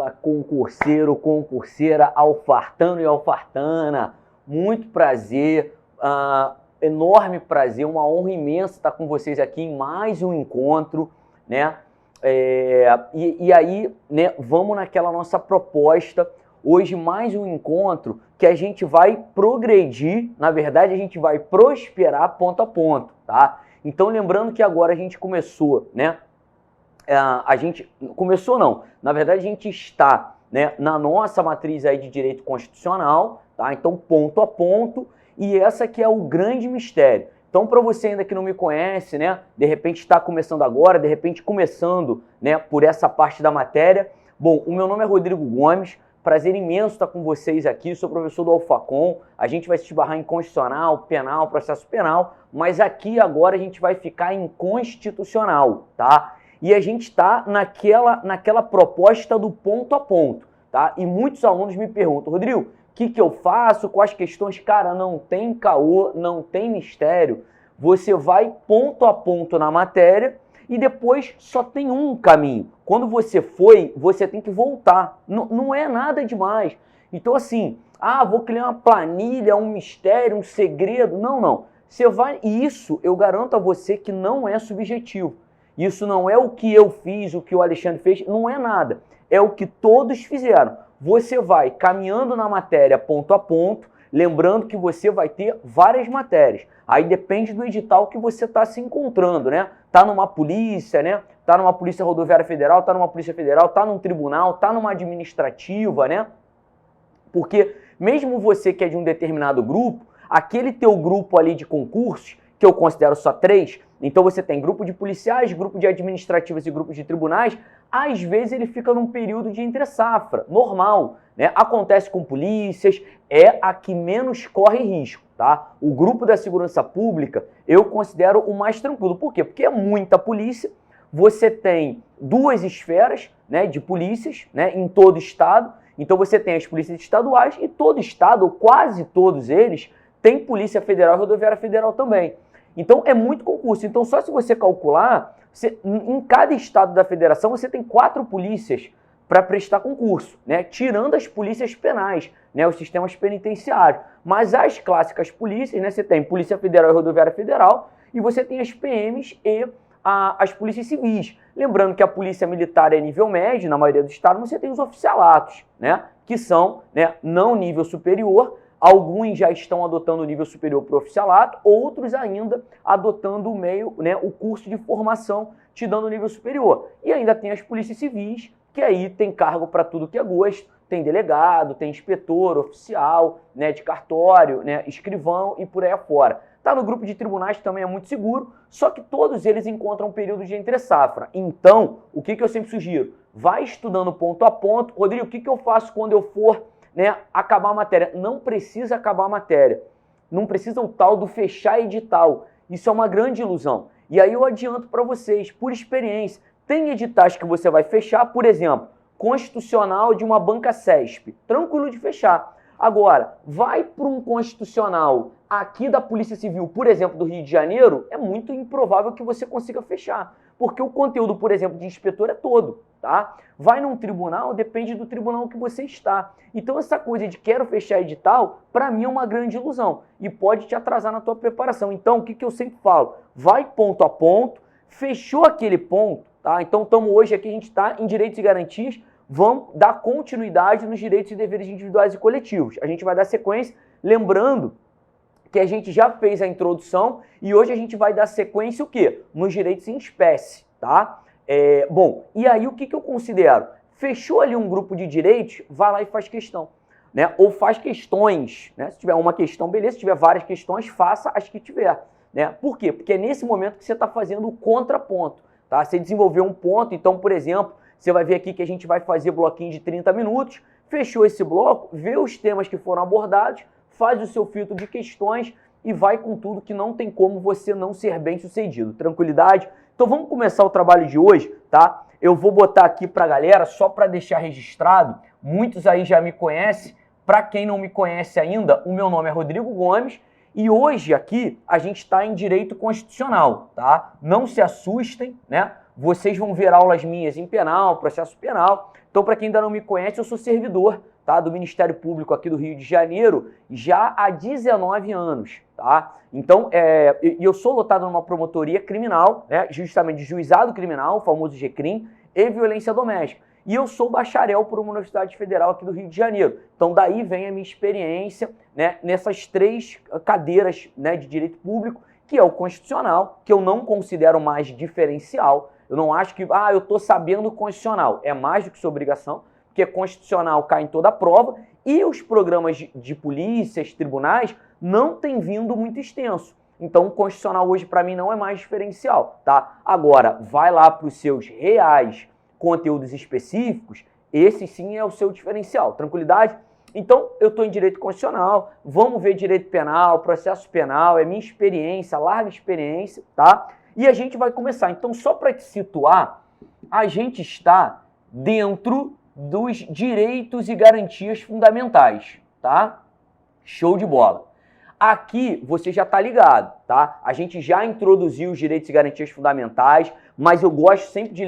Fala, concurseiro, concurseira, alfartano e alfartana. Muito prazer, enorme prazer, uma honra imensa estar com vocês aqui em mais um encontro, né? E aí, né, vamos naquela nossa proposta. Hoje mais um encontro que a gente vai progredir, na verdade a gente vai prosperar ponto a ponto, tá? Então lembrando que agora a gente começou, né? Na verdade a gente está, né, na nossa matriz aí de direito constitucional, tá? Então ponto a ponto, e essa aqui é o grande mistério. Então para você ainda que não me conhece, né, de repente está começando agora, de repente começando, né, por essa parte da matéria. Bom, o meu nome é Rodrigo Gomes, prazer imenso estar com vocês aqui, sou professor do Alfacom, a gente vai se esbarrar em constitucional, penal, processo penal, mas aqui agora a gente vai ficar em constitucional, tá? E a gente está naquela proposta do ponto a ponto, tá? E muitos alunos me perguntam, Rodrigo, o que eu faço? Quais questões? Cara, não tem caô, não tem mistério. Você vai ponto a ponto na matéria e depois só tem um caminho. Quando você foi, você tem que voltar. Não é nada demais. Então assim, vou criar uma planilha, um mistério, um segredo. Não. Você vai, e isso eu garanto a você que não é subjetivo. Isso não é o que eu fiz, o que o Alexandre fez, não é nada. É o que todos fizeram. Você vai caminhando na matéria ponto a ponto, lembrando que você vai ter várias matérias. Aí depende do edital que você está se encontrando, né? Tá numa polícia, né? Tá numa polícia rodoviária federal, tá numa polícia federal, tá num tribunal, tá numa administrativa, né? Porque mesmo você que é de um determinado grupo, aquele teu grupo ali de concursos, que eu considero só 3, então você tem grupo de policiais, grupo de administrativas e grupo de tribunais, às vezes ele fica num período de entre-safra, normal, né? Acontece com polícias, é a que menos corre risco, tá? O grupo da segurança pública eu considero o mais tranquilo. Por quê? Porque é muita polícia, você tem 2 esferas, né, de polícias, né, em todo estado, então você tem as polícias estaduais e todo estado, ou quase todos eles, tem polícia federal e rodoviária federal também. Então é muito concurso. Então só se você calcular, em cada estado da federação você tem 4 polícias para prestar concurso, né? Tirando as polícias penais, né? Os sistemas penitenciários. Mas as clássicas polícias, né? Você tem Polícia Federal e Rodoviária Federal e você tem as PMs e as polícias civis. Lembrando que a polícia militar é nível médio, na maioria dos estados você tem os oficialatos, né? Que são, né, não nível superior. Alguns já estão adotando o nível superior para o oficialato, outros ainda adotando o meio, né, o curso de formação, te dando o nível superior. E ainda tem as polícias civis, que aí tem cargo para tudo que é gosto, tem delegado, tem inspetor, oficial, né, de cartório, né, escrivão e por aí afora. Tá no grupo de tribunais, que também é muito seguro, só que todos eles encontram um período de entre-safra. Então, o que eu sempre sugiro? Vai estudando ponto a ponto. Rodrigo, o que eu faço quando eu for, né, acabar a matéria? Não precisa acabar a matéria. Não precisa o tal do fechar edital. Isso é uma grande ilusão. E aí eu adianto para vocês, por experiência, tem editais que você vai fechar, por exemplo, constitucional de uma banca CESP. Tranquilo de fechar. Agora, vai para um constitucional aqui da Polícia Civil, por exemplo, do Rio de Janeiro, é muito improvável que você consiga fechar. Porque o conteúdo, por exemplo, de inspetor é todo, tá? Vai num tribunal, depende do tribunal que você está. Então essa coisa de quero fechar edital, para mim é uma grande ilusão e pode te atrasar na tua preparação. Então o que eu sempre falo? Vai ponto a ponto, fechou aquele ponto, tá? Então estamos hoje aqui, a gente está em direitos e garantias, vamos dar continuidade nos direitos e deveres individuais e coletivos. A gente vai dar sequência, lembrando que a gente já fez a introdução e hoje a gente vai dar sequência o quê? Nos direitos em espécie, tá? Bom, e aí o que eu considero? Fechou ali um grupo de direitos, vai lá e faz questão, né? Ou faz questões, né? Se tiver uma questão, beleza. Se tiver várias questões, faça as que tiver, né? Por quê? Porque é nesse momento que você está fazendo o contraponto, tá? Você desenvolveu um ponto, então, por exemplo, você vai ver aqui que a gente vai fazer bloquinho de 30 minutos, fechou esse bloco, vê os temas que foram abordados, faz o seu filtro de questões e vai com tudo, que não tem como você não ser bem sucedido. Tranquilidade? Então vamos começar o trabalho de hoje, tá? Eu vou botar aqui pra galera, só para deixar registrado, muitos aí já me conhecem, para quem não me conhece ainda, o meu nome é Rodrigo Gomes e hoje aqui a gente está em direito constitucional, tá? Não se assustem, né? vocês vão ver aulas minhas em penal, processo penal. Então, para quem ainda não me conhece, eu sou servidor, tá, do Ministério Público aqui do Rio de Janeiro já há 19 anos. Tá? Então, eu sou lotado numa promotoria criminal, né, justamente de juizado criminal, o famoso GCRIM, e violência doméstica. E eu sou bacharel por uma universidade federal aqui do Rio de Janeiro. Então, daí vem a minha experiência, né, nessas 3 cadeiras, né, de direito público, que é o constitucional, que eu não considero mais diferencial. Eu não acho que, eu estou sabendo constitucional. É mais do que sua obrigação, porque constitucional cai em toda a prova, e os programas de polícias, tribunais, não têm vindo muito extenso. Então, o constitucional hoje, para mim, não é mais diferencial, tá? Agora, vai lá para os seus reais conteúdos específicos, esse sim é o seu diferencial. Tranquilidade? Então, eu estou em direito constitucional, vamos ver direito penal, processo penal, é minha experiência, larga experiência, tá? E a gente vai começar. Então, só para te situar, a gente está dentro dos direitos e garantias fundamentais, tá? Show de bola. Aqui você já está ligado, tá? A gente já introduziu os direitos e garantias fundamentais, mas eu gosto sempre de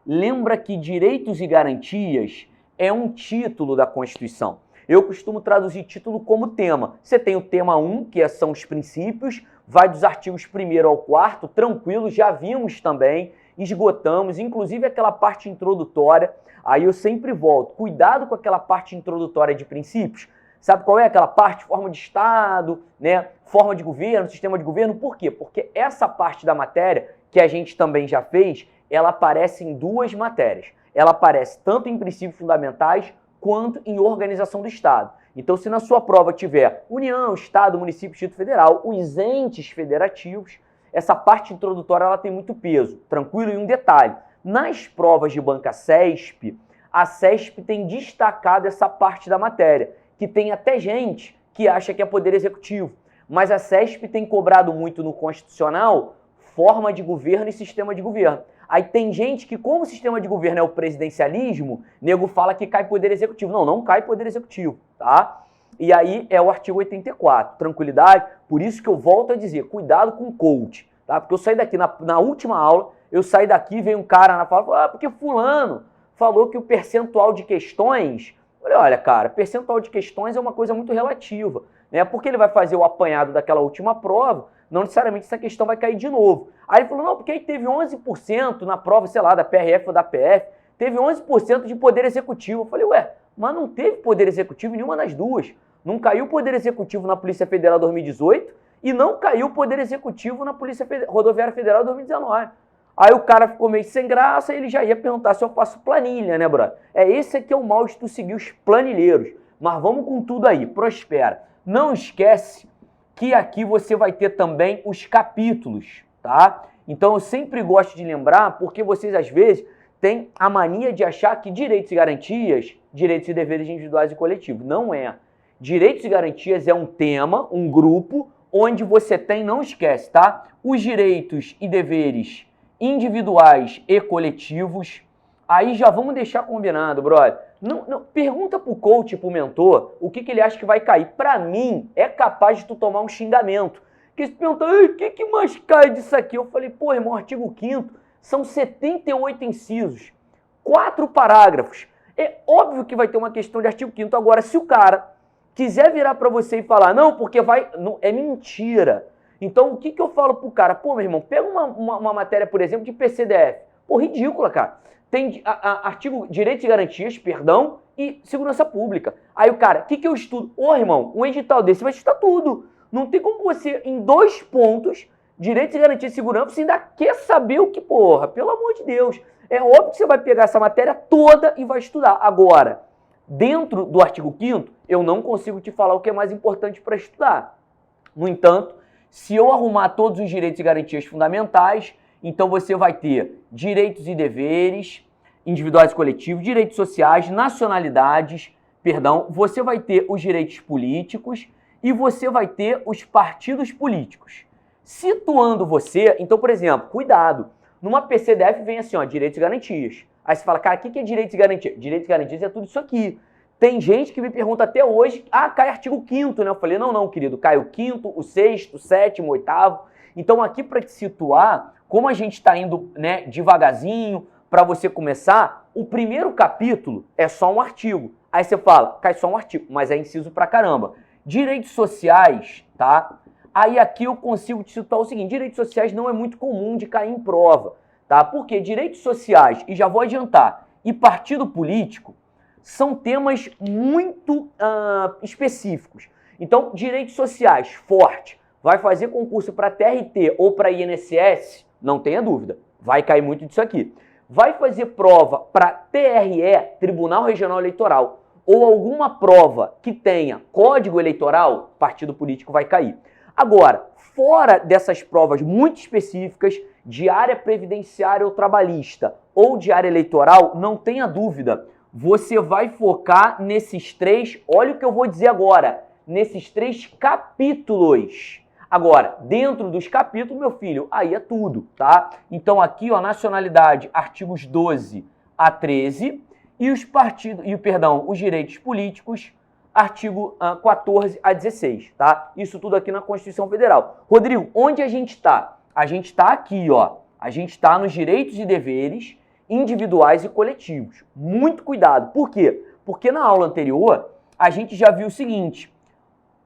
lembra que direitos e garantias é um título da Constituição. Eu costumo traduzir título como tema. Você tem o tema 1, que são os princípios, vai dos artigos 1º ao 4º, tranquilo, já vimos também, esgotamos, inclusive aquela parte introdutória. Aí eu sempre volto, cuidado com aquela parte introdutória de princípios. Sabe qual é aquela parte? Forma de Estado, né? Forma de governo, sistema de governo. Por quê? Porque essa parte da matéria, que a gente também já fez, ela aparece em 2 matérias. Ela aparece tanto em princípios fundamentais quanto em organização do Estado. Então, se na sua prova tiver União, Estado, Município, Distrito Federal, os entes federativos, essa parte introdutória ela tem muito peso. Tranquilo? E um detalhe, nas provas de banca CESP, a CESP tem destacado essa parte da matéria, que tem até gente que acha que é poder executivo. Mas a CESP tem cobrado muito no constitucional forma de governo e sistema de governo. Aí tem gente que, como o sistema de governo é o presidencialismo, nego fala que cai poder executivo. Não, não cai poder executivo, tá? E aí é o artigo 84, tranquilidade. Por isso que eu volto a dizer, cuidado com o coach, tá? Porque eu saí daqui, na última aula, eu saí daqui, veio um cara na fala, porque fulano falou que o percentual de questões... Olha, cara, percentual de questões é uma coisa muito relativa, né? Porque ele vai fazer o apanhado daquela última prova, não necessariamente essa questão vai cair de novo. Aí ele falou, não, porque aí teve 11% na prova, sei lá, da PRF ou da PF, teve 11% de poder executivo. Eu falei, mas não teve poder executivo em nenhuma das duas. Não caiu poder executivo na Polícia Federal 2018 e não caiu poder executivo na Polícia Rodoviária Federal 2019. Aí o cara ficou meio sem graça e ele já ia perguntar se eu faço planilha, né, brother? Esse aqui é o mal de tu seguir os planilheiros. Mas vamos com tudo aí, prospera. Não esquece que aqui você vai ter também os capítulos, tá? Então eu sempre gosto de lembrar, porque vocês às vezes têm a mania de achar que direitos e garantias, direitos e deveres individuais e coletivos. Não é. Direitos e garantias é um tema, um grupo, onde você tem, não esquece, tá? Os direitos e deveres individuais e coletivos. Aí já vamos deixar combinado, brother. Não, pergunta pro coach, pro mentor, o que ele acha que vai cair. Pra mim, é capaz de tu tomar um xingamento. Porque se pergunta, o que mais cai disso aqui? Eu falei, pô, irmão, artigo 5º, são 78 incisos, 4 parágrafos. É óbvio que vai ter uma questão de artigo 5º. Agora, se o cara quiser virar pra você e falar, não, porque vai... Não, é mentira. Então, o que eu falo pro cara? Pô, meu irmão, pega uma matéria, por exemplo, de PCDF. Pô, ridícula, cara. Tem artigo Direitos e Garantias, perdão, e Segurança Pública. Aí o cara, o que eu estudo? Ô, irmão, um edital desse vai estudar tudo. Não tem como você, em 2 pontos, Direitos e Garantias e Segurança, você ainda quer saber o que, porra, pelo amor de Deus. É óbvio que você vai pegar essa matéria toda e vai estudar. Agora, dentro do artigo 5º, eu não consigo te falar o que é mais importante para estudar. No entanto, se eu arrumar todos os direitos e garantias fundamentais, então você vai ter direitos e deveres individuais e coletivos, direitos sociais, nacionalidades, você vai ter os direitos políticos e você vai ter os partidos políticos. Situando você, então, por exemplo, cuidado, numa PCDF vem assim, ó, direitos e garantias. Aí você fala, cara, o que é direitos e garantias? Direitos e garantias é tudo isso aqui. Tem gente que me pergunta até hoje, cai artigo 5º, né? Eu falei, não, querido, cai o 5º, o 6º, o 7º, o 8º. Então aqui para te situar, como a gente está indo, né, devagarzinho para você começar, o primeiro capítulo é só um artigo. Aí você fala, cai só um artigo, mas é inciso pra caramba. Direitos sociais, tá? Aí aqui eu consigo te citar o seguinte, direitos sociais não é muito comum de cair em prova, tá? Porque direitos sociais, e já vou adiantar, e partido político são temas muito específicos. Então, direitos sociais, forte, vai fazer concurso para TRT ou para INSS, não tenha dúvida, vai cair muito disso aqui. Vai fazer prova para TRE, Tribunal Regional Eleitoral, ou alguma prova que tenha código eleitoral, partido político vai cair. Agora, fora dessas provas muito específicas, de área previdenciária ou trabalhista, ou de área eleitoral, não tenha dúvida, você vai focar nesses três, olha o que eu vou dizer agora, nesses 3 capítulos. Agora, dentro dos capítulos, meu filho, aí é tudo, tá? Então aqui, ó, nacionalidade, artigos 12 a 13, e os direitos políticos, artigo 14 a 16, tá? Isso tudo aqui na Constituição Federal. Rodrigo, onde a gente está? A gente está aqui, ó. A gente está nos direitos e deveres individuais e coletivos. Muito cuidado. Por quê? Porque na aula anterior, a gente já viu o seguinte.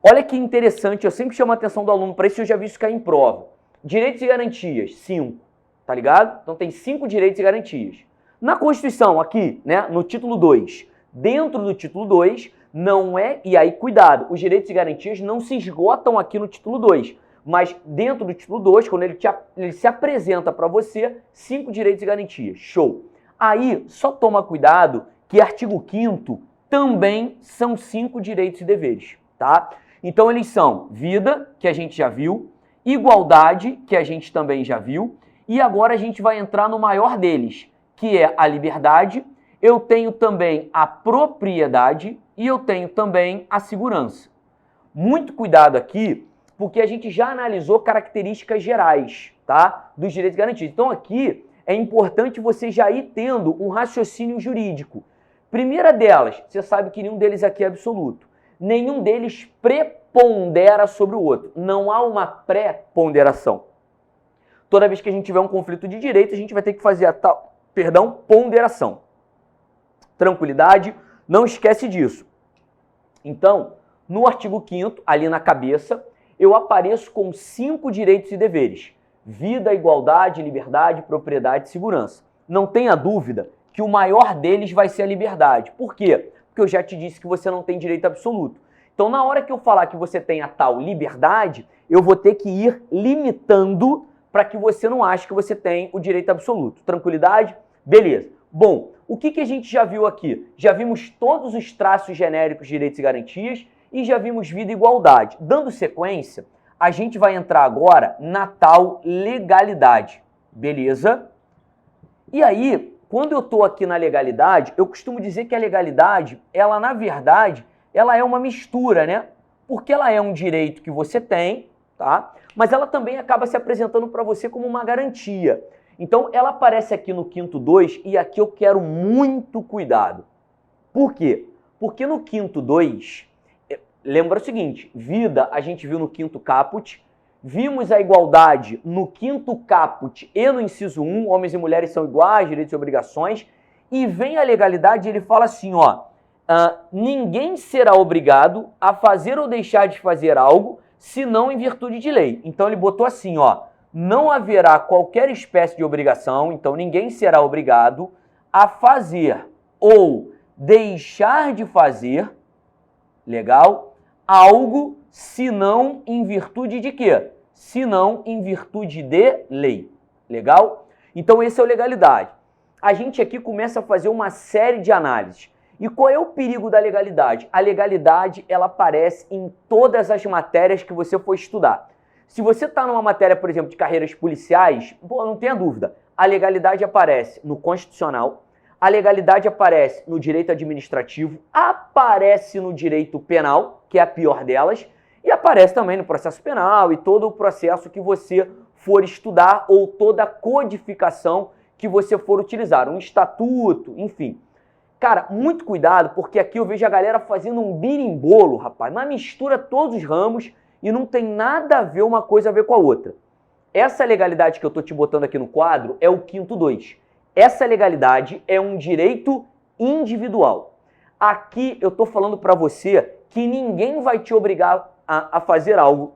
Olha que interessante, eu sempre chamo a atenção do aluno para isso, eu já vi isso cair em prova. Direitos e garantias, 5, tá ligado? Então tem 5 direitos e garantias. Na Constituição, aqui, né, no título 2, dentro do título 2, não é, e aí cuidado, os direitos e garantias não se esgotam aqui no título 2, mas dentro do título 2, quando ele se apresenta para você, 5 direitos e garantias, show. Aí, só toma cuidado que artigo 5º também são 5 direitos e deveres, tá? Então eles são vida, que a gente já viu, igualdade, que a gente também já viu, e agora a gente vai entrar no maior deles, que é a liberdade, eu tenho também a propriedade e eu tenho também a segurança. Muito cuidado aqui, porque a gente já analisou características gerais, tá, dos direitos garantidos. Então aqui é importante você já ir tendo um raciocínio jurídico. Primeira delas, você sabe que nenhum deles aqui é absoluto. Nenhum deles prepondera sobre o outro. Não há uma pré-ponderação. Toda vez que a gente tiver um conflito de direito, a gente vai ter que fazer a tal, ponderação. Tranquilidade, não esquece disso. Então, no artigo 5º, ali na cabeça, eu apareço com 5 direitos e deveres. Vida, igualdade, liberdade, propriedade e segurança. Não tenha dúvida que o maior deles vai ser a liberdade. Por quê? Porque eu já te disse que você não tem direito absoluto. Então, na hora que eu falar que você tem a tal liberdade, eu vou ter que ir limitando para que você não ache que você tem o direito absoluto. Tranquilidade? Beleza. Bom, o que a gente já viu aqui? Já vimos todos os traços genéricos de direitos e garantias e já vimos vida e igualdade. Dando sequência, a gente vai entrar agora na tal legalidade. Beleza? E aí, quando eu estou aqui na legalidade, eu costumo dizer que a legalidade, ela na verdade, ela é uma mistura, né? Porque ela é um direito que você tem, tá? Mas ela também acaba se apresentando para você como uma garantia. Então, ela aparece aqui no 5º 2 e aqui eu quero muito cuidado. Por quê? Porque no 5º 2, lembra o seguinte, vida a gente viu no 5º caput, vimos a igualdade no 5º caput e no inciso 1, homens e mulheres são iguais, direitos e obrigações, e vem a legalidade e ele fala assim, ó, ninguém será obrigado a fazer ou deixar de fazer algo, senão em virtude de lei. Então ele botou assim, ó, não haverá qualquer espécie de obrigação, então ninguém será obrigado a fazer ou deixar de fazer, legal, algo, senão em virtude de quê? Senão em virtude de lei, legal? Então esse é o legalidade. A gente aqui começa a fazer uma série de análises. E qual é o perigo da legalidade? A legalidade, ela aparece em todas as matérias que você for estudar. Se você está numa matéria, por exemplo, de carreiras policiais, pô, não tenha dúvida, a legalidade aparece no constitucional, a legalidade aparece no direito administrativo, aparece no direito penal, que é a pior delas, e aparece também no processo penal e todo o processo que você for estudar ou toda a codificação que você for utilizar, um estatuto, enfim. Cara, muito cuidado, porque aqui eu vejo a galera fazendo um birimbolo, rapaz, mas mistura todos os ramos e não tem nada a ver uma coisa a ver com a outra. essa legalidade que eu estou te botando aqui no quadro é o quinto 2. Essa legalidade é um direito individual. Aqui eu estou falando para você que ninguém vai te obrigar a fazer algo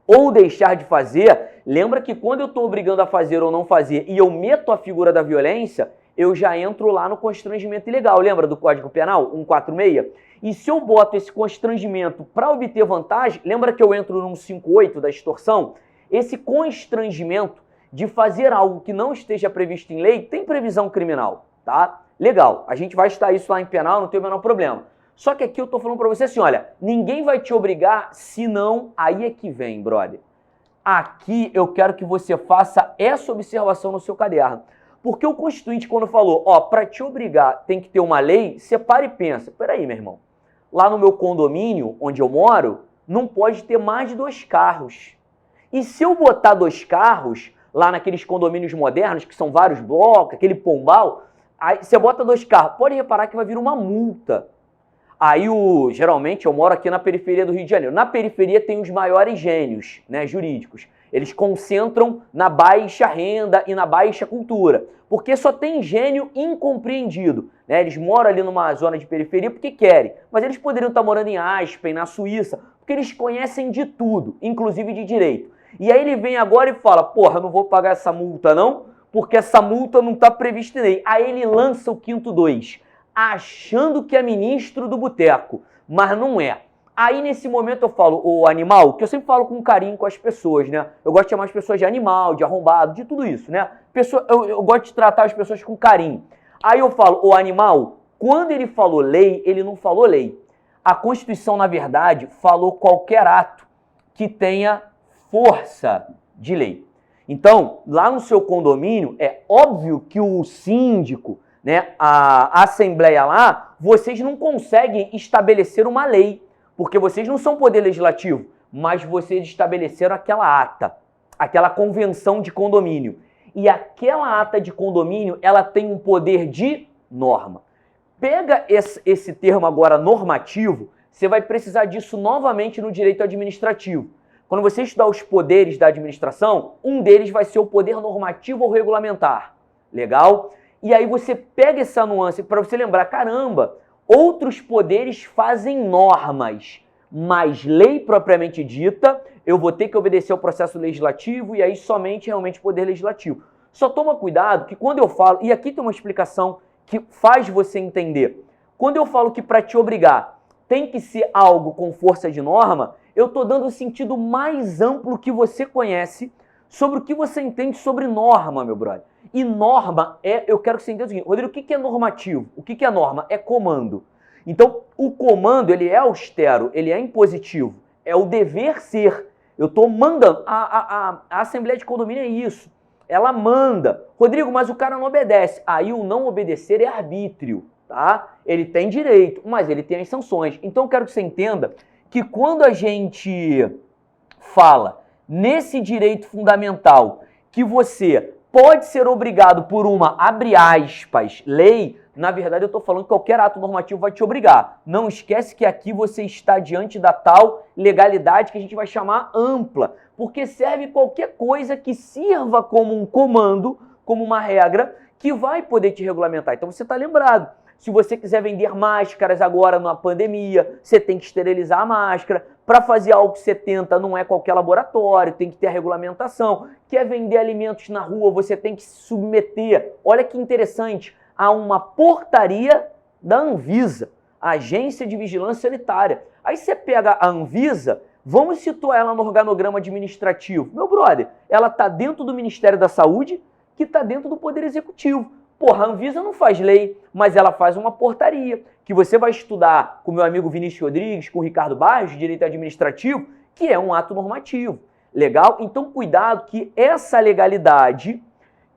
ou deixar de fazer. Lembra que quando eu estou obrigando a fazer ou não fazer e eu meto a figura da violência, eu já entro lá no constrangimento ilegal. Lembra do Código Penal 146? E se eu boto esse constrangimento para obter vantagem, lembra que eu entro no 158 da extorsão? Esse constrangimento de fazer algo que não esteja previsto em lei tem previsão criminal, tá? Legal, a gente vai estudar isso lá em penal, não tem o menor problema. Só que aqui eu tô falando para você assim, olha, ninguém vai te obrigar, senão aí é que vem, brother. Aqui eu quero que você faça essa observação no seu caderno. Porque o Constituinte, quando falou, ó, para te obrigar tem que ter uma lei, você para e pensa, peraí, meu irmão, lá no meu condomínio, onde eu moro, não pode ter mais de 2 carros. E se eu botar 2 carros, lá naqueles condomínios modernos, que são vários blocos, aquele pombal, aí você bota 2 carros, pode reparar que vai vir uma multa. Aí, geralmente, eu moro aqui na periferia do Rio de Janeiro. Na periferia tem os maiores gênios, né, jurídicos. Eles concentram na baixa renda e na baixa cultura, porque só tem gênio incompreendido, né? Eles moram ali numa zona de periferia porque querem, mas eles poderiam estar morando em Aspen, na Suíça, porque eles conhecem de tudo, inclusive de direito. E aí ele vem agora e fala, porra, eu não vou pagar essa multa não, porque essa multa não está prevista em lei. Aí ele lança o quinto 2, achando que é ministro do boteco, mas não é. Aí nesse momento eu falo, o animal, que eu sempre falo com carinho com as pessoas, né? Eu gosto de chamar as pessoas de animal, de arrombado, de tudo isso, né? Eu gosto de tratar as pessoas com carinho. Aí eu falo, o animal, quando ele falou lei, ele não falou lei. A Constituição, na verdade, falou qualquer ato que tenha força de lei. Então, lá no seu condomínio, é óbvio que o síndico, né, a assembleia lá, vocês não conseguem estabelecer uma lei, porque vocês não são poder legislativo, mas vocês estabeleceram aquela ata, aquela convenção de condomínio. E aquela ata de condomínio, ela tem um poder de norma. Pega esse termo agora normativo, você vai precisar disso novamente no direito administrativo. Quando você estudar os poderes da administração, um deles vai ser o poder normativo ou regulamentar. Legal? E aí você pega essa nuance para você lembrar, caramba, outros poderes fazem normas, mas lei propriamente dita, eu vou ter que obedecer ao processo legislativo e aí somente realmente poder legislativo. Só toma cuidado que quando eu falo, e aqui tem uma explicação que faz você entender, quando eu falo que para te obrigar tem que ser algo com força de norma, eu estou dando o sentido mais amplo que você conhece sobre o que você entende sobre norma, meu brother. E norma eu quero que você entenda o seguinte, Rodrigo, o que é normativo? O que é norma? É comando. Então, o comando, ele é austero, ele é impositivo, é o dever ser. Eu estou mandando. A Assembleia de Condomínio é isso. Ela manda. Rodrigo, mas o cara não obedece. Aí o não obedecer é arbítrio, tá? Ele tem direito, mas ele tem as sanções. Então, eu quero que você entenda que quando a gente fala nesse direito fundamental que você pode ser obrigado por uma, abre aspas, lei, na verdade eu estou falando que qualquer ato normativo vai te obrigar. Não esquece que aqui você está diante da tal legalidade que a gente vai chamar ampla, porque serve qualquer coisa que sirva como um comando, como uma regra, que vai poder te regulamentar. Então você está lembrado. Se você quiser vender máscaras agora na pandemia, você tem que esterilizar a máscara. Para fazer algo que você tenta, não é qualquer laboratório, tem que ter a regulamentação. Quer vender alimentos na rua, você tem que se submeter. Olha que interessante, a uma portaria da Anvisa, Agência de Vigilância Sanitária. Aí você pega a Anvisa, vamos situar ela no organograma administrativo. Meu brother, ela está dentro do Ministério da Saúde, que está dentro do Poder Executivo. Porra, a Anvisa não faz lei, mas ela faz uma portaria, que você vai estudar com o meu amigo Vinícius Rodrigues, com o Ricardo Barros, de Direito Administrativo, que é um ato normativo. Legal? Então, cuidado que essa legalidade,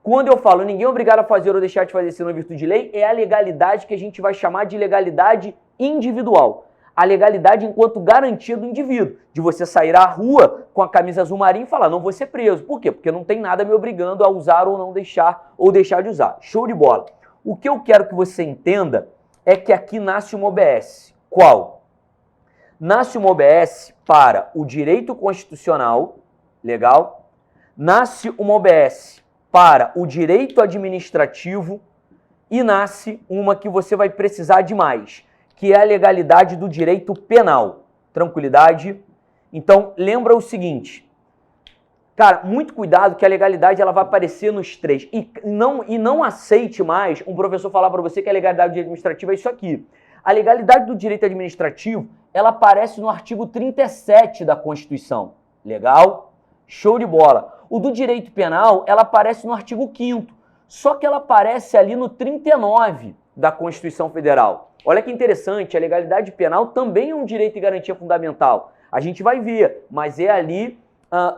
quando eu falo ninguém é obrigado a fazer ou deixar de fazer se não é virtude de lei, é a legalidade que a gente vai chamar de legalidade individual. A legalidade enquanto garantia do indivíduo, de você sair à rua com a camisa azul marinho e falar, não vou ser preso. Por quê? Porque não tem nada me obrigando a usar ou não deixar, ou deixar de usar. Show de bola. O que eu quero que você entenda é que aqui nasce uma OBS. Qual? Nasce uma OBS para o direito constitucional, legal? nasce uma OBS para o direito administrativo e nasce uma que você vai precisar de mais, que é a legalidade do direito penal. Tranquilidade? Então, lembra o seguinte, cara, muito cuidado que a legalidade ela vai aparecer nos três. E não aceite mais um professor falar para você que a legalidade do direito administrativo é isso aqui. A legalidade do direito administrativo, ela aparece no artigo 37 da Constituição. Legal? Show de bola. O do direito penal, ela aparece no artigo 5º. Só que ela aparece ali no 39 da Constituição Federal. Olha que interessante, a legalidade penal também é um direito e garantia fundamental. A gente vai ver, mas é ali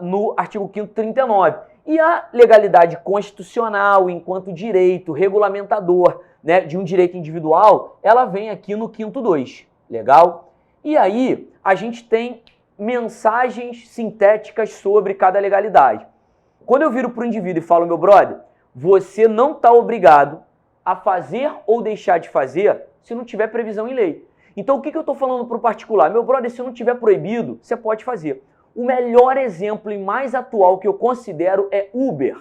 no artigo 5º, 39. E a legalidade constitucional, enquanto direito regulamentador, né, de um direito individual, ela vem aqui no 5º 2. Legal? E aí, a gente tem mensagens sintéticas sobre cada legalidade. Quando eu viro para o indivíduo e falo, meu brother, você não está obrigado a fazer ou deixar de fazer se não tiver previsão em lei. Então, o que eu estou falando para o particular? Meu brother, se não tiver proibido, você pode fazer. O melhor exemplo e mais atual que eu considero é Uber.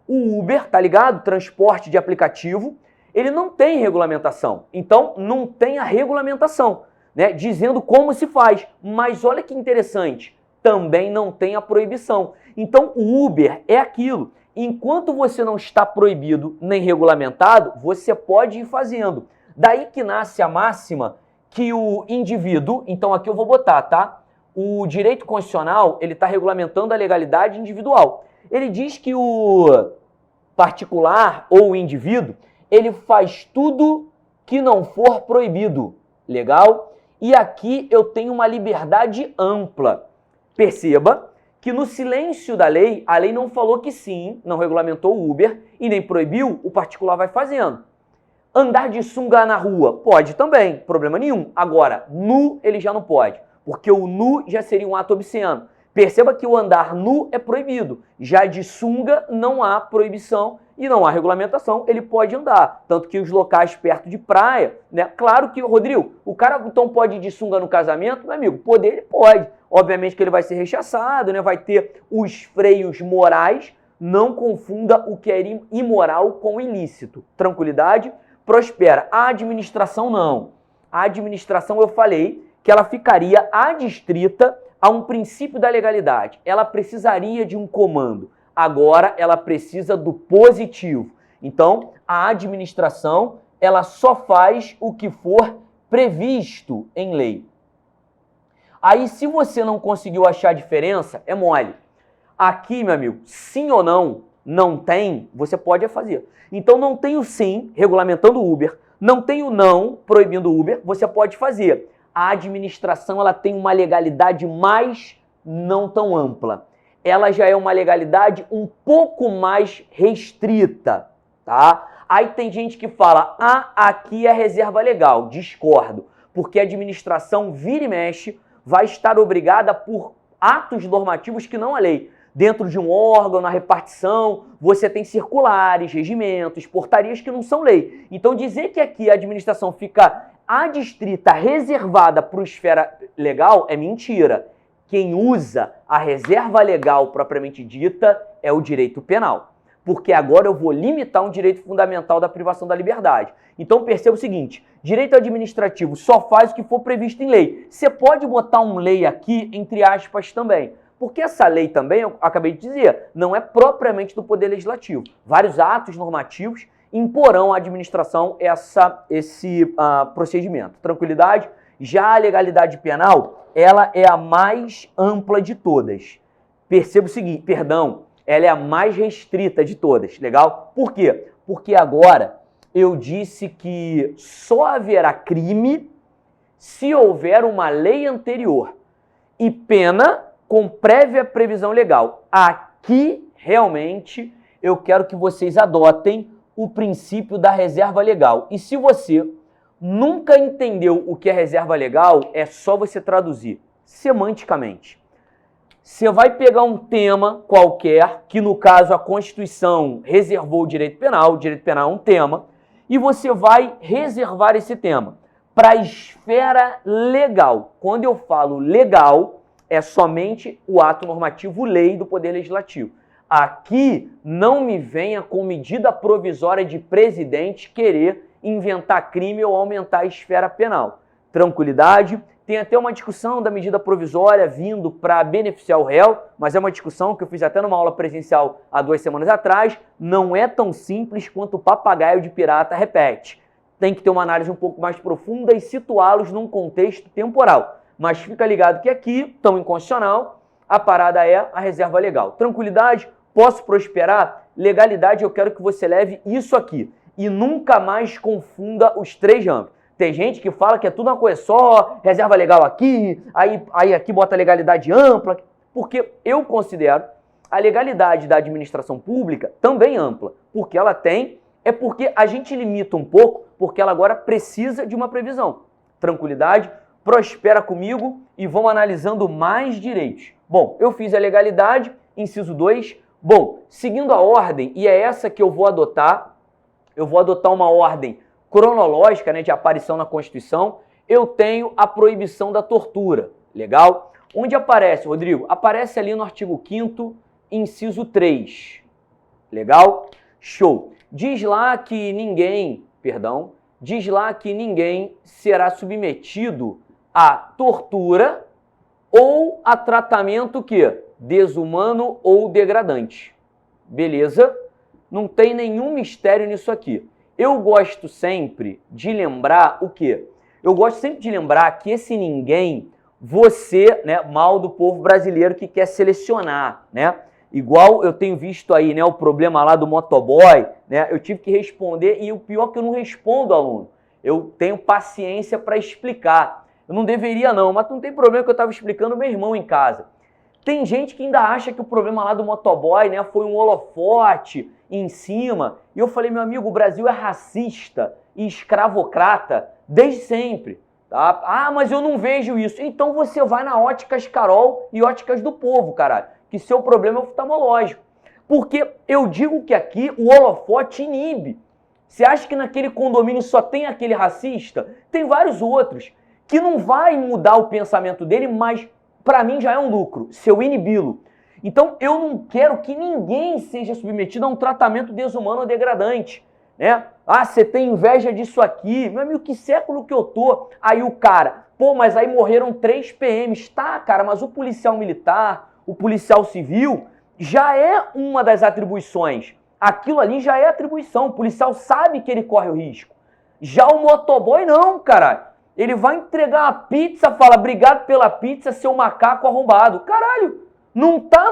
O Uber, tá ligado? Transporte de aplicativo, ele não tem regulamentação. Então, não tem a regulamentação, né? Dizendo como se faz. Mas olha que interessante, também não tem a proibição. Então, o Uber é aquilo. Enquanto você não está proibido nem regulamentado, você pode ir fazendo. Daí que nasce a máxima que o indivíduo, então aqui eu vou botar, tá? O direito constitucional, ele está regulamentando a legalidade individual. Ele diz que o particular ou o indivíduo, ele faz tudo que não for proibido. Legal? E aqui eu tenho uma liberdade ampla. Perceba que no silêncio da lei, a lei não falou que sim, não regulamentou o Uber e nem proibiu, o particular vai fazendo. Andar de sunga na rua? Pode também, problema nenhum. Agora, nu ele já não pode, porque o nu já seria um ato obsceno. Perceba que o andar nu é proibido. Já de sunga não há proibição e não há regulamentação, ele pode andar. Tanto que os locais perto de praia, né? Claro que, Rodrigo, o cara então pode ir de sunga no casamento, meu amigo, poder ele pode. Obviamente que ele vai ser rechaçado, né? Vai ter os freios morais. Não confunda o que é imoral com ilícito. Tranquilidade? Prospera. A administração não. A administração, eu falei que ela ficaria adstrita a um princípio da legalidade. Ela precisaria de um comando. Agora, ela precisa do positivo. Então, a administração, ela só faz o que for previsto em lei. Aí, se você não conseguiu achar a diferença, é mole. Aqui, meu amigo, sim ou não, não tem, você pode fazer. Então, não tem o sim, regulamentando o Uber, não tem o não, proibindo o Uber, você pode fazer. A administração, ela tem uma legalidade mais não tão ampla. Ela já é uma legalidade um pouco mais restrita, tá? Aí tem gente que fala, aqui é reserva legal. Discordo, porque a administração vira e mexe, vai estar obrigada por atos normativos que não a lei. Dentro de um órgão, na repartição, você tem circulares, regimentos, portarias que não são lei. Então dizer que aqui a administração fica adstrita, reservada para a esfera legal é mentira. Quem usa a reserva legal propriamente dita é o direito penal. Porque agora eu vou limitar um direito fundamental da privação da liberdade. Então perceba o seguinte, direito administrativo só faz o que for previsto em lei. Você pode botar um lei aqui, entre aspas, também. Porque essa lei também, eu acabei de dizer, não é propriamente do Poder Legislativo. Vários atos normativos imporão à administração esse procedimento. Tranquilidade? Já a legalidade penal, ela é a mais ampla de todas. Perceba o seguinte, ela é a mais restrita de todas, legal? Por quê? Porque agora eu disse que só haverá crime se houver uma lei anterior e pena com prévia previsão legal. Aqui, realmente, eu quero que vocês adotem o princípio da reserva legal. E se você nunca entendeu o que é reserva legal, é só você traduzir semanticamente. Você vai pegar um tema qualquer, que no caso a Constituição reservou o direito penal é um tema, e você vai reservar esse tema para a esfera legal. Quando eu falo legal, é somente o ato normativo lei do Poder Legislativo. Aqui não me venha com medida provisória de presidente querer inventar crime ou aumentar a esfera penal. Tranquilidade. Tem até uma discussão da medida provisória vindo para beneficiar o réu, mas é uma discussão que eu fiz até numa aula presencial há 2 semanas atrás. Não é tão simples quanto o papagaio de pirata repete. Tem que ter uma análise um pouco mais profunda e situá-los num contexto temporal. Mas fica ligado que aqui, tão inconstitucional, a parada é a reserva legal. Tranquilidade, posso prosperar? Legalidade, eu quero que você leve isso aqui. E nunca mais confunda os 3 âmbitos. Tem gente que fala que é tudo uma coisa só, reserva legal aqui, aí aqui bota legalidade ampla, porque eu considero a legalidade da administração pública também ampla, porque ela tem, é porque a gente limita um pouco, porque ela agora precisa de uma previsão. Tranquilidade, prospera comigo e vamos analisando mais direitos. Bom, eu fiz a legalidade, inciso 2. Bom, seguindo a ordem, e é essa que eu vou adotar uma ordem cronológica, né, de aparição na Constituição. Eu tenho a proibição da tortura, legal? Onde aparece, Rodrigo? Aparece ali no artigo 5º, inciso 3, legal? Show. Diz lá que ninguém será submetido a tortura ou a tratamento que? Desumano ou degradante. Beleza? Não tem nenhum mistério nisso aqui. Eu gosto sempre de lembrar o quê? Eu gosto sempre de lembrar que esse ninguém, você, né, mal do povo brasileiro que quer selecionar, né? Igual eu tenho visto aí, né, o problema lá do motoboy, né? Eu tive que responder e o pior é que eu não respondo, aluno. Eu tenho paciência para explicar. Eu não deveria não, mas não tem problema que eu estava explicando ao meu irmão em casa. Tem gente que ainda acha que o problema lá do motoboy, né, foi um holofote em cima. E eu falei, meu amigo, o Brasil é racista e escravocrata desde sempre. Tá? Ah, mas eu não vejo isso. Então você vai na Óticas Carol e Óticas do Povo, caralho. Que seu problema é oftalmológico. Porque eu digo que aqui o holofote inibe. Você acha que naquele condomínio só tem aquele racista? Tem vários outros. Que não vai mudar o pensamento dele, mas para mim já é um lucro, se eu inibi-lo. Então eu não quero que ninguém seja submetido a um tratamento desumano ou degradante, né? Ah, você tem inveja disso aqui, meu amigo, que século que eu tô? Aí o cara, pô, mas aí morreram 3 PMs. Tá, cara, mas o policial militar, o policial civil, já é uma das atribuições. Aquilo ali já é atribuição, o policial sabe que ele corre o risco. Já o motoboy não, caralho. Ele vai entregar a pizza, fala, obrigado pela pizza, seu macaco arrombado. Caralho, não tá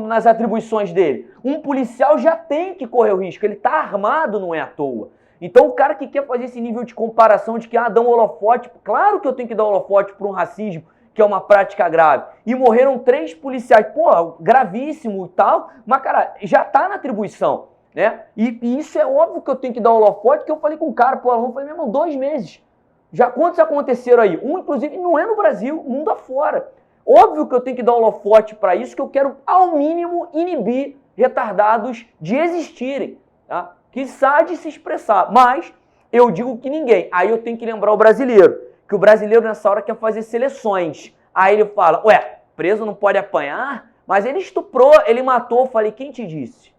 nas atribuições dele. Um policial já tem que correr o risco, ele tá armado, não é à toa. Então o cara que quer fazer esse nível de comparação de que, dá um holofote, claro que eu tenho que dar holofote para um racismo, que é uma prática grave. E morreram 3 policiais, pô, gravíssimo e tal, mas cara, já tá na atribuição, né? E isso é óbvio que eu tenho que dar holofote, que eu falei com o cara, pô, eu falei, meu irmão, 2 meses. Já quantos aconteceram aí? Um, inclusive, não é no Brasil, mundo afora. Óbvio que eu tenho que dar holofote para isso, que eu quero, ao mínimo, inibir retardados de existirem, tá? Quiçá de se expressar. Mas eu digo que ninguém. Aí eu tenho que lembrar o brasileiro, que o brasileiro nessa hora quer fazer seleções. Aí ele fala, ué, preso não pode apanhar? Mas ele estuprou, ele matou. Eu falei, quem te disse?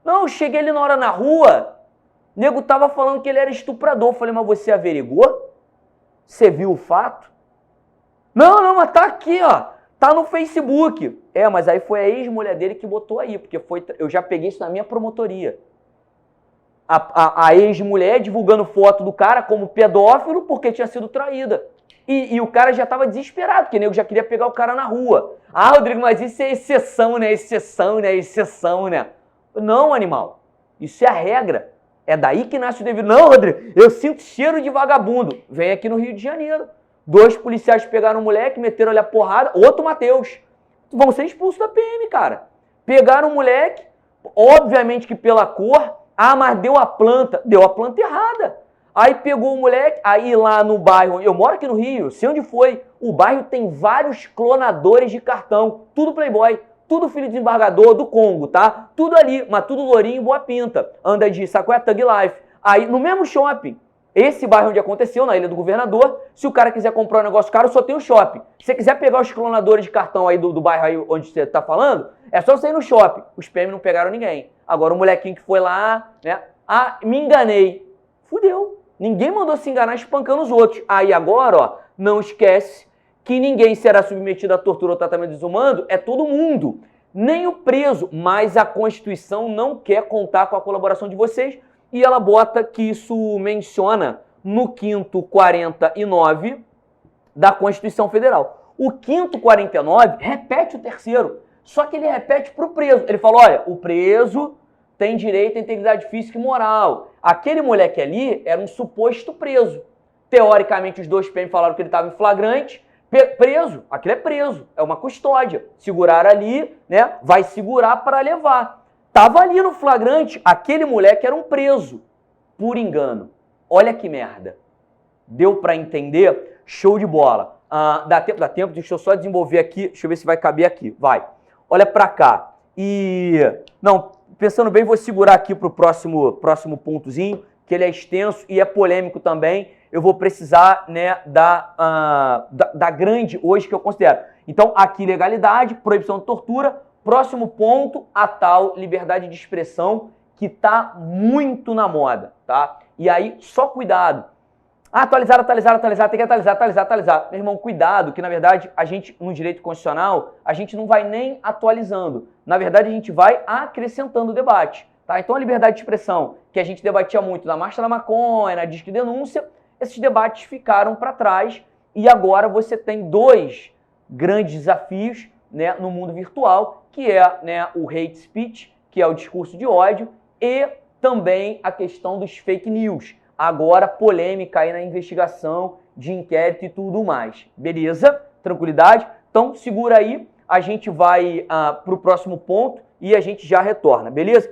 Não, eu cheguei ali na hora na rua, o nego tava falando que ele era estuprador. Eu falei, mas você averigou? Você viu o fato? Não, mas tá aqui, ó. Tá no Facebook. É, mas aí foi a ex-mulher dele que botou aí, porque eu já peguei isso na minha promotoria. A ex-mulher divulgando foto do cara como pedófilo porque tinha sido traída. E o cara já tava desesperado, porque o nego já queria pegar o cara na rua. Ah, Rodrigo, mas isso é exceção, né? Exceção, né? Não, animal. Isso é a regra. É daí que nasce o devido. Não, Rodrigo, eu sinto cheiro de vagabundo. Vem aqui no Rio de Janeiro. 2 policiais pegaram um moleque, meteram-lhe a porrada. Outro Matheus. Vão ser expulsos da PM, cara. Pegaram o moleque, obviamente que pela cor. Ah, mas deu a planta errada. Aí pegou o moleque, aí lá no bairro, eu moro aqui no Rio, sei onde foi. O bairro tem vários clonadores de cartão. Tudo playboy. Tudo filho de desembargador do Congo, tá? Tudo ali, mas tudo lourinho, boa pinta. Anda de saco, é Thug Life. Aí, no mesmo shopping, esse bairro onde aconteceu, na Ilha do Governador, se o cara quiser comprar um negócio caro, só tem o shopping. Se você quiser pegar os clonadores de cartão aí do bairro aí onde você tá falando, É só você ir no shopping. Os PM não pegaram ninguém. Agora o molequinho que foi lá, né? Ah, me enganei. Fudeu. Ninguém mandou se enganar espancando os outros. Aí agora, ó, não esquece que ninguém será submetido a tortura ou tratamento desumano, é todo mundo. Nem o preso, mas a Constituição não quer contar com a colaboração de vocês e ela bota que isso menciona no 5º 49 da Constituição Federal. O 5º 49 repete o 3º, só que ele repete para o preso. Ele fala, olha, o preso tem direito à integridade física e moral. Aquele moleque ali era um suposto preso. Teoricamente, os 2 PM falaram que ele estava em flagrante, preso, aquilo é preso, é uma custódia. Segurar ali, né, vai segurar para levar. Tava ali no flagrante, aquele moleque era um preso, por engano. Olha que merda. Deu para entender? Show de bola. Dá tempo, deixa eu só desenvolver aqui, deixa eu ver se vai caber aqui, vai. Olha para cá. Não, pensando bem, vou segurar aqui para o próximo pontozinho, que ele é extenso e é polêmico também. Eu vou precisar, né, da grande hoje que eu considero. Então, aqui legalidade, proibição de tortura. Próximo ponto, a tal liberdade de expressão que tá muito na moda, tá? E aí, só cuidado. Atualizar, tem que atualizar. Meu irmão, cuidado, que na verdade a gente, no direito constitucional, a gente não vai nem atualizando. Na verdade, a gente vai acrescentando o debate, tá? Então, a liberdade de expressão, que a gente debatia muito na Marcha da Maconha, na Disque Denúncia, esses debates ficaram para trás e agora você tem 2 grandes desafios, né, no mundo virtual, que é, né, o hate speech, que é o discurso de ódio, e também a questão dos fake news. Agora, polêmica aí na investigação de inquérito e tudo mais. Beleza? Tranquilidade? Então, segura aí, a gente vai para o próximo ponto e a gente já retorna, beleza?